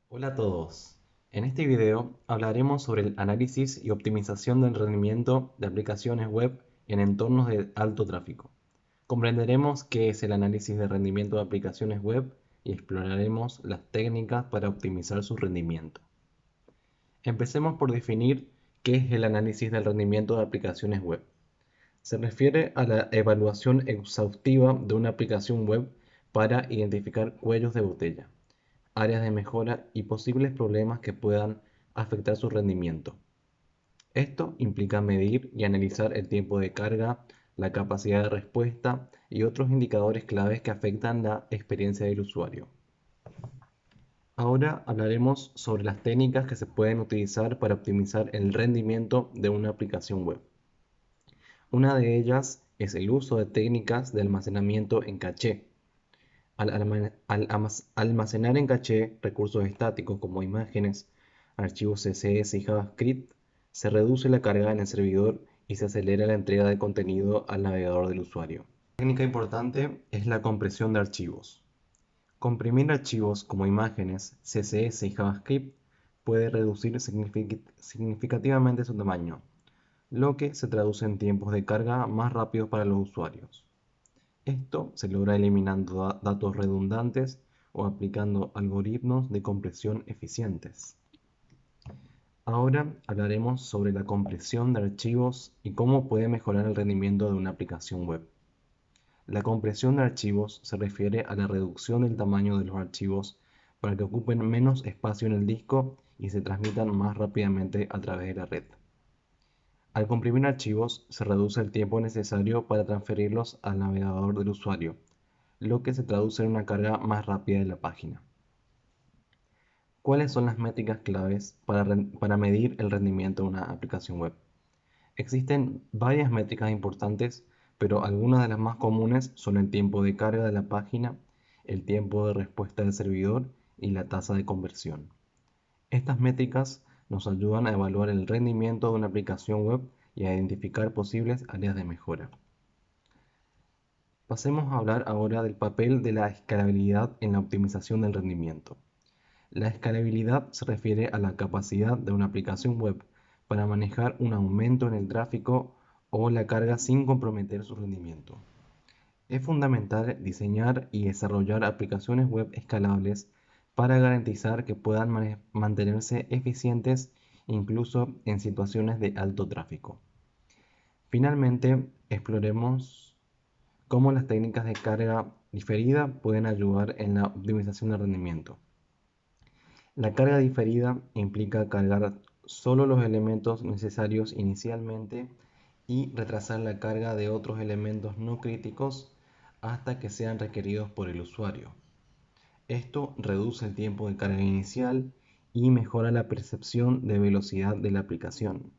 Hola a todos. En este video hablaremos sobre el análisis y optimización del rendimiento de aplicaciones web en entornos de alto tráfico. Comprenderemos qué es el análisis de rendimiento de aplicaciones web y exploraremos las técnicas para optimizar su rendimiento. Empecemos por definir qué es el análisis del rendimiento de aplicaciones web. Se refiere a la evaluación exhaustiva de una aplicación web para identificar cuellos de botella, áreas de mejora y posibles problemas que puedan afectar su rendimiento. Esto implica medir y analizar el tiempo de carga, la capacidad de respuesta y otros indicadores claves que afectan la experiencia del usuario. Ahora hablaremos sobre las técnicas que se pueden utilizar para optimizar el rendimiento de una aplicación web. Una de ellas es el uso de técnicas de almacenamiento en caché. Al almacenar en caché recursos estáticos como imágenes, archivos CSS y JavaScript, se reduce la carga en el servidor y se acelera la entrega de contenido al navegador del usuario. Una técnica importante es la compresión de archivos. Comprimir archivos como imágenes, CSS y JavaScript puede reducir significativamente su tamaño, lo que se traduce en tiempos de carga más rápidos para los usuarios. Esto se logra eliminando datos redundantes o aplicando algoritmos de compresión eficientes. Ahora hablaremos sobre la compresión de archivos y cómo puede mejorar el rendimiento de una aplicación web. La compresión de archivos se refiere a la reducción del tamaño de los archivos para que ocupen menos espacio en el disco y se transmitan más rápidamente a través de la red. Al comprimir archivos, se reduce el tiempo necesario para transferirlos al navegador del usuario, lo que se traduce en una carga más rápida de la página. ¿Cuáles son las métricas claves para medir el rendimiento de una aplicación web? Existen varias métricas importantes, pero algunas de las más comunes son el tiempo de carga de la página, el tiempo de respuesta del servidor y la tasa de conversión. Estas métricas nos ayudan a evaluar el rendimiento de una aplicación web y a identificar posibles áreas de mejora. Pasemos a hablar ahora del papel de la escalabilidad en la optimización del rendimiento. La escalabilidad se refiere a la capacidad de una aplicación web para manejar un aumento en el tráfico o la carga sin comprometer su rendimiento. Es fundamental diseñar y desarrollar aplicaciones web escalables para garantizar que puedan mantenerse eficientes incluso en situaciones de alto tráfico. Finalmente, exploremos cómo las técnicas de carga diferida pueden ayudar en la optimización del rendimiento. La carga diferida implica cargar solo los elementos necesarios inicialmente y retrasar la carga de otros elementos no críticos hasta que sean requeridos por el usuario. Esto reduce el tiempo de carga inicial y mejora la percepción de velocidad de la aplicación.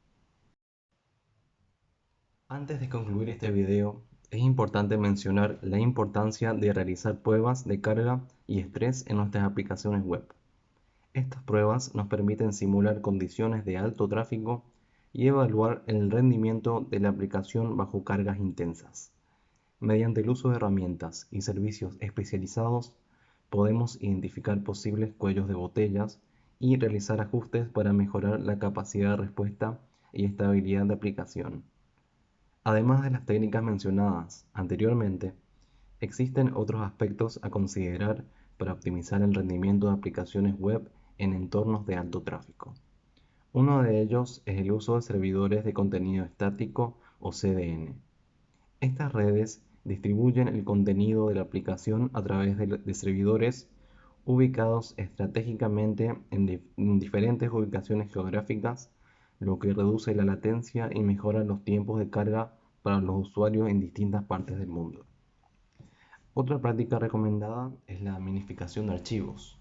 Antes de concluir este video, es importante mencionar la importancia de realizar pruebas de carga y estrés en nuestras aplicaciones web. Estas pruebas nos permiten simular condiciones de alto tráfico y evaluar el rendimiento de la aplicación bajo cargas intensas. Mediante el uso de herramientas y servicios especializados, podemos identificar posibles cuellos de botellas y realizar ajustes para mejorar la capacidad de respuesta y estabilidad de aplicación. Además de las técnicas mencionadas anteriormente, existen otros aspectos a considerar para optimizar el rendimiento de aplicaciones web en entornos de alto tráfico. Uno de ellos es el uso de servidores de contenido estático o CDN. Estas redes distribuyen el contenido de la aplicación a través de servidores ubicados estratégicamente en diferentes ubicaciones geográficas, lo que reduce la latencia y mejora los tiempos de carga para los usuarios en distintas partes del mundo. Otra práctica recomendada es la minificación de archivos.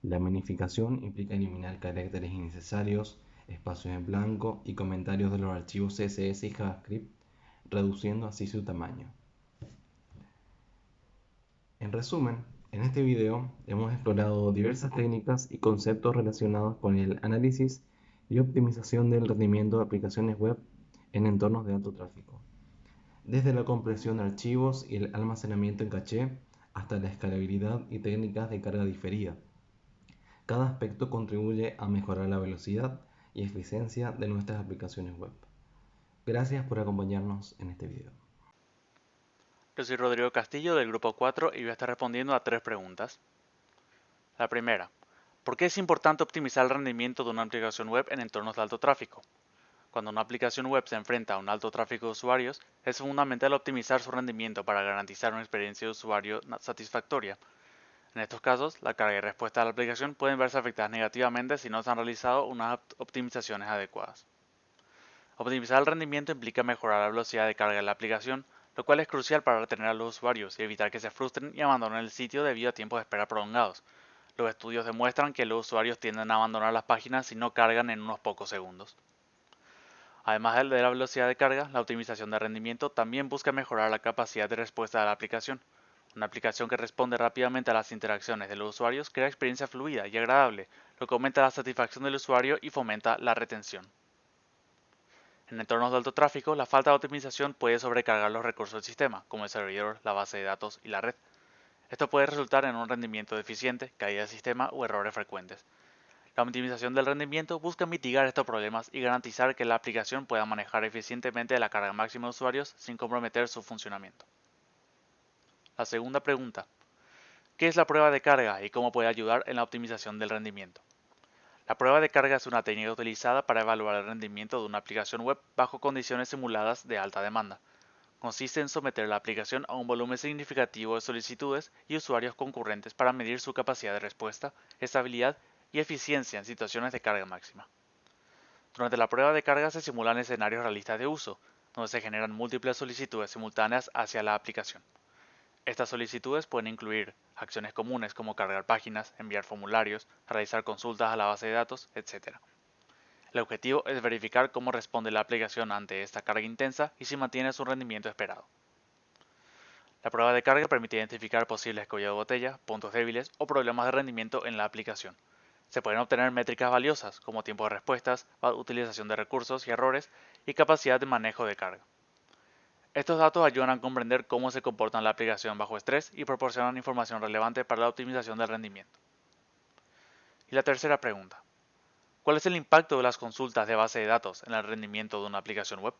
La minificación implica eliminar caracteres innecesarios, espacios en blanco y comentarios de los archivos CSS y JavaScript, reduciendo así su tamaño. En resumen, en este video hemos explorado diversas técnicas y conceptos relacionados con el análisis y optimización del rendimiento de aplicaciones web en entornos de alto tráfico, desde la compresión de archivos y el almacenamiento en caché hasta la escalabilidad y técnicas de carga diferida. Cada aspecto contribuye a mejorar la velocidad y eficiencia de nuestras aplicaciones web. Gracias por acompañarnos en este video. Yo soy Rodrigo Castillo del Grupo 4 y voy a estar respondiendo a 3 preguntas. La primera, ¿por qué es importante optimizar el rendimiento de una aplicación web en entornos de alto tráfico? Cuando una aplicación web se enfrenta a un alto tráfico de usuarios, es fundamental optimizar su rendimiento para garantizar una experiencia de usuario satisfactoria. En estos casos, la carga y respuesta de la aplicación pueden verse afectadas negativamente si no se han realizado unas optimizaciones adecuadas. Optimizar el rendimiento implica mejorar la velocidad de carga de la aplicación, lo cual es crucial para retener a los usuarios y evitar que se frustren y abandonen el sitio debido a tiempos de espera prolongados. Los estudios demuestran que los usuarios tienden a abandonar las páginas si no cargan en unos pocos segundos. Además de la velocidad de carga, la optimización de rendimiento también busca mejorar la capacidad de respuesta de la aplicación. Una aplicación que responde rápidamente a las interacciones de los usuarios crea experiencia fluida y agradable, lo que aumenta la satisfacción del usuario y fomenta la retención. En entornos de alto tráfico, la falta de optimización puede sobrecargar los recursos del sistema, como el servidor, la base de datos y la red. Esto puede resultar en un rendimiento deficiente, caída del sistema o errores frecuentes. La optimización del rendimiento busca mitigar estos problemas y garantizar que la aplicación pueda manejar eficientemente la carga máxima de usuarios sin comprometer su funcionamiento. La segunda pregunta, ¿qué es la prueba de carga y cómo puede ayudar en la optimización del rendimiento? La prueba de carga es una técnica utilizada para evaluar el rendimiento de una aplicación web bajo condiciones simuladas de alta demanda. Consiste en someter la aplicación a un volumen significativo de solicitudes y usuarios concurrentes para medir su capacidad de respuesta, estabilidad y eficiencia en situaciones de carga máxima. Durante la prueba de carga se simulan escenarios realistas de uso, donde se generan múltiples solicitudes simultáneas hacia la aplicación. Estas solicitudes pueden incluir acciones comunes como cargar páginas, enviar formularios, realizar consultas a la base de datos, etc. El objetivo es verificar cómo responde la aplicación ante esta carga intensa y si mantiene su rendimiento esperado. La prueba de carga permite identificar posibles cuellos de botella, puntos débiles o problemas de rendimiento en la aplicación. Se pueden obtener métricas valiosas como tiempo de respuestas, utilización de recursos y errores y capacidad de manejo de carga. Estos datos ayudan a comprender cómo se comporta la aplicación bajo estrés y proporcionan información relevante para la optimización del rendimiento. Y la tercera pregunta, ¿cuál es el impacto de las consultas de base de datos en el rendimiento de una aplicación web?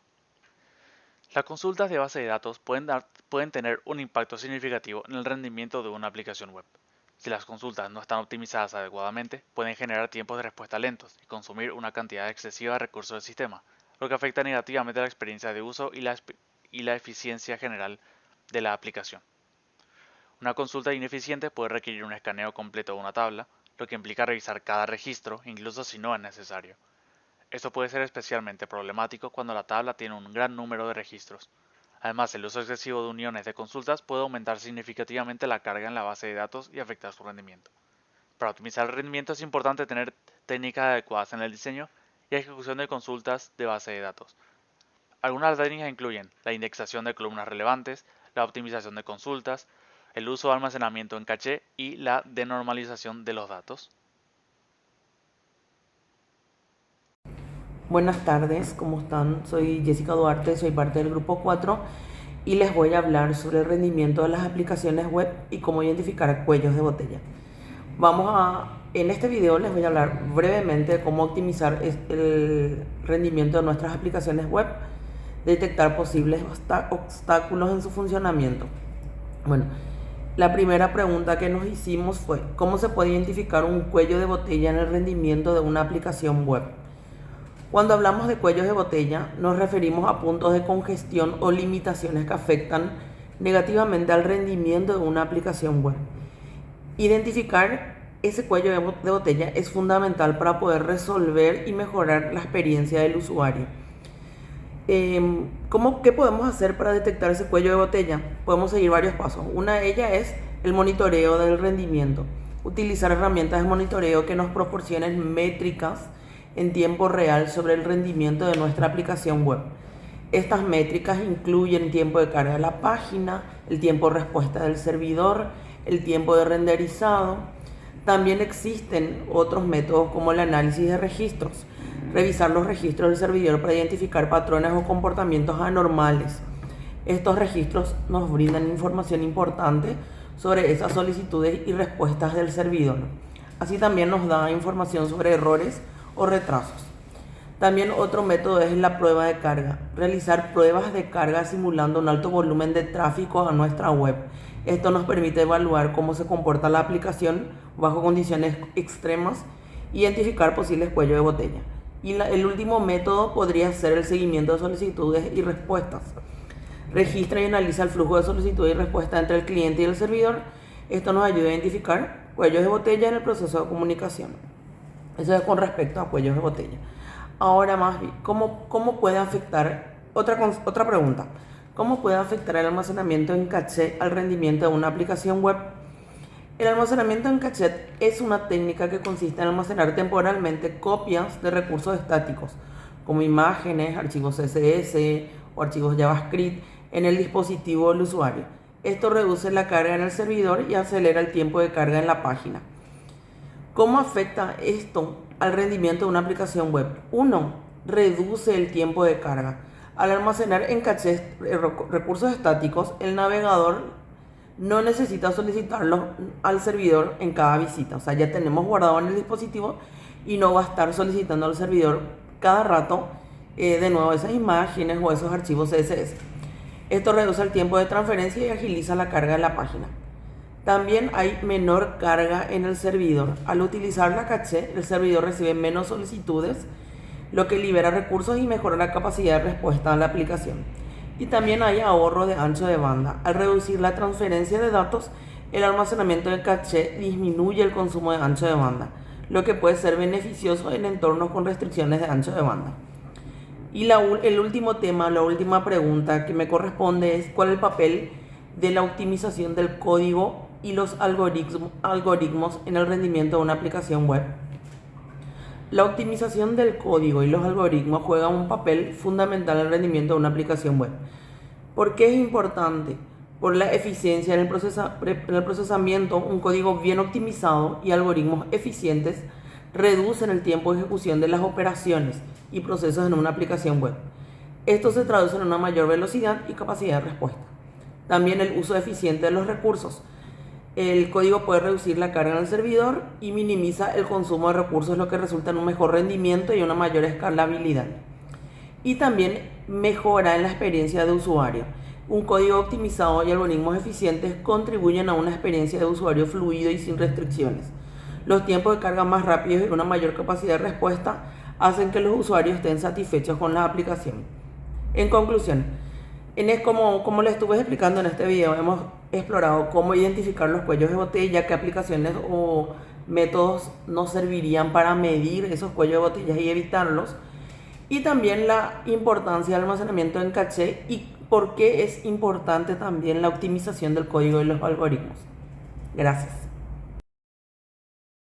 Las consultas de base de datos pueden tener un impacto significativo en el rendimiento de una aplicación web. Si las consultas no están optimizadas adecuadamente, pueden generar tiempos de respuesta lentos y consumir una cantidad excesiva de recursos del sistema, lo que afecta negativamente la experiencia de uso y la eficiencia general de la aplicación. Una consulta ineficiente puede requerir un escaneo completo de una tabla, lo que implica revisar cada registro, incluso si no es necesario. Esto puede ser especialmente problemático cuando la tabla tiene un gran número de registros. Además, el uso excesivo de uniones de consultas puede aumentar significativamente la carga en la base de datos y afectar su rendimiento. Para optimizar el rendimiento es importante tener técnicas adecuadas en el diseño y ejecución de consultas de base de datos. Algunas técnicas incluyen la indexación de columnas relevantes, la optimización de consultas, el uso de almacenamiento en caché y la denormalización de los datos. Buenas tardes, ¿cómo están? Soy Jessica Duarte, soy parte del Grupo 4 y les voy a hablar sobre el rendimiento de las aplicaciones web y cómo identificar cuellos de botella. En este video les voy a hablar brevemente de cómo optimizar el rendimiento de nuestras aplicaciones web, detectar posibles obstáculos en su funcionamiento. Bueno, la primera pregunta que nos hicimos fue, ¿cómo se puede identificar un cuello de botella en el rendimiento de una aplicación web? Cuando hablamos de cuellos de botella, nos referimos a puntos de congestión o limitaciones que afectan negativamente al rendimiento de una aplicación web. Identificar ese cuello de botella es fundamental para poder resolver y mejorar la experiencia del usuario. ¿Qué podemos hacer para detectar ese cuello de botella? Podemos seguir varios pasos. Una de ellas es el monitoreo del rendimiento. Utilizar herramientas de monitoreo que nos proporcionen métricas en tiempo real sobre el rendimiento de nuestra aplicación web. Estas métricas incluyen tiempo de carga de la página, el tiempo de respuesta del servidor, el tiempo de renderizado. También existen otros métodos como el análisis de registros. Revisar los registros del servidor para identificar patrones o comportamientos anormales. Estos registros nos brindan información importante sobre esas solicitudes y respuestas del servidor. Así también nos da información sobre errores o retrasos. También otro método es la prueba de carga. Realizar pruebas de carga simulando un alto volumen de tráfico a nuestra web. Esto nos permite evaluar cómo se comporta la aplicación bajo condiciones extremas e identificar posibles cuellos de botella. Y el último método podría ser el seguimiento de solicitudes y respuestas. Registra y analiza el flujo de solicitudes y respuestas entre el cliente y el servidor. Esto nos ayuda a identificar cuellos de botella en el proceso de comunicación. Eso es con respecto a cuellos de botella. Ahora más bien, ¿cómo puede afectar? Otra pregunta. ¿Cómo puede afectar el almacenamiento en caché al rendimiento de una aplicación web? El almacenamiento en caché es una técnica que consiste en almacenar temporalmente copias de recursos estáticos, como imágenes, archivos CSS o archivos JavaScript, en el dispositivo del usuario. Esto reduce la carga en el servidor y acelera el tiempo de carga en la página. ¿Cómo afecta esto al rendimiento de una aplicación web? 1. Reduce el tiempo de carga. Al almacenar en caché recursos estáticos, el navegador no necesita solicitarlos al servidor en cada visita. O sea, ya tenemos guardado en el dispositivo y no va a estar solicitando al servidor cada rato de nuevo esas imágenes o esos archivos CSS. Esto reduce el tiempo de transferencia y agiliza la carga de la página. También hay menor carga en el servidor. Al utilizar la caché, el servidor recibe menos solicitudes, lo que libera recursos y mejora la capacidad de respuesta a la aplicación. Y también hay ahorro de ancho de banda. Al reducir la transferencia de datos, el almacenamiento de caché disminuye el consumo de ancho de banda, lo que puede ser beneficioso en entornos con restricciones de ancho de banda. Y el último tema, la última pregunta que me corresponde es: ¿cuál es el papel de la optimización del código y los algoritmos en el rendimiento de una aplicación web? La optimización del código y los algoritmos juegan un papel fundamental en el rendimiento de una aplicación web. ¿Por qué es importante? Por la eficiencia en el procesamiento. Un código bien optimizado y algoritmos eficientes reducen el tiempo de ejecución de las operaciones y procesos en una aplicación web. Esto se traduce en una mayor velocidad y capacidad de respuesta. También el uso eficiente de los recursos. El código puede reducir la carga en el servidor y minimiza el consumo de recursos, lo que resulta en un mejor rendimiento y una mayor escalabilidad. Y también mejora en la experiencia de usuario. Un código optimizado y algoritmos eficientes contribuyen a una experiencia de usuario fluido y sin restricciones. Los tiempos de carga más rápidos y una mayor capacidad de respuesta hacen que los usuarios estén satisfechos con la aplicación. En conclusión, como les estuve explicando en este video, hemos explorado cómo identificar los cuellos de botella, qué aplicaciones o métodos nos servirían para medir esos cuellos de botella y evitarlos, y también la importancia del almacenamiento en caché y por qué es importante también la optimización del código y los algoritmos. Gracias.